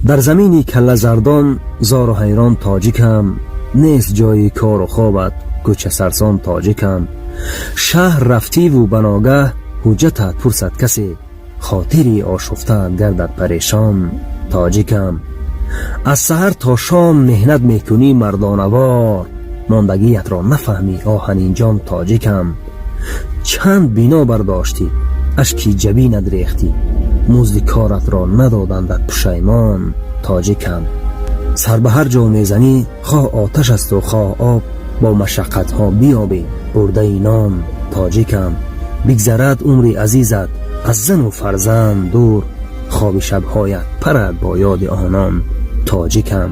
در زمینی کله زردان زار و حیران تاجیکم، نیست جای کار و خوابت کوچه سرسان تاجیکم. شهر رفتی و بناگه حجتت پرسد کسی، خاطری آشفته گردد پریشان تاجیکم. از سحر تا شام مهنت میکنی مردانوار، ماندگیت را نفهمی آهنین جان تاجیکم. چند بینا برداشتی اشکی جبینت ریختی، مزد کارت را ندادندت پشیمان تاجیکم. سر به هر جا میزنی خواه آتش است و خواه آب، با مشقت ها بیابی برده نام تاجیکم. بگذرد عمری عزیزت از زن و فرزند دور، خواب شبهایت پرد با یاد آنان تاجیکم.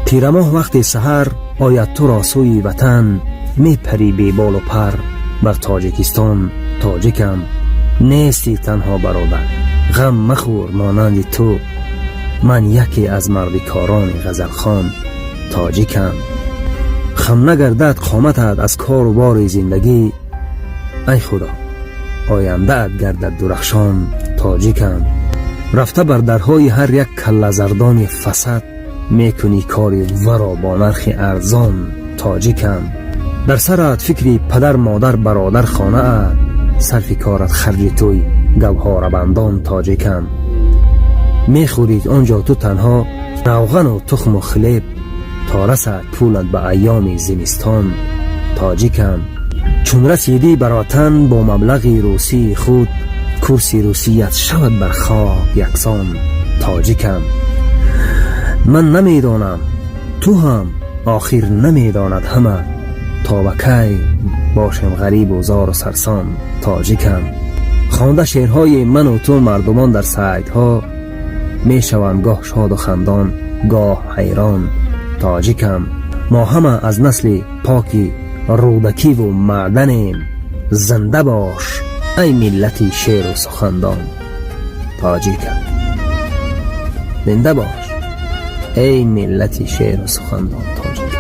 تیرماه وقت سحر آید تو را سوی وطن، می پری بی بال و پر بر تاجیکستان تاجیکم. نیستی تنها برادر، غم مخور مانند تو، من یکی از مرد کاران غزلخوان تاجیکم. خم نگردد قامتت از کار و بار زندگی، ای خدا آینده ات گردد درخشان تاجیکم. رفته بر درهای هر یک کله زردان فسد، میکنی کاری ورا با نرخ ارزان تاجیکم. در سرت فکری پدر مادر برادر خانه ات، صرف کارت خرج توی گوهر بندان تاجیکم. میخورید آنجا تو تنها روغن و تخم و خلیب، تا رسد پولت به ایام زمستان تاجیکم. چون رسیدی براتن با مبلغی روسی خود، کرسی روسیت شود بر خاک یکسان تاجیکم. من نمیدانم تو هم آخر نمیداند همه، تا بکی باشم غریب و زار و سرسان تاجیکم. خوانده شعرهای من و تو مردمان در سایتها، میشوند گاه شاد و خندان گاه حیران تاجیکم. ما همه از نسل پاکی رودکی و معدنیم، زنده باش ای ملتی شعر و سخندان تاجیکم. زنده باش ای ملتی شعر و سخندان تاجیکم.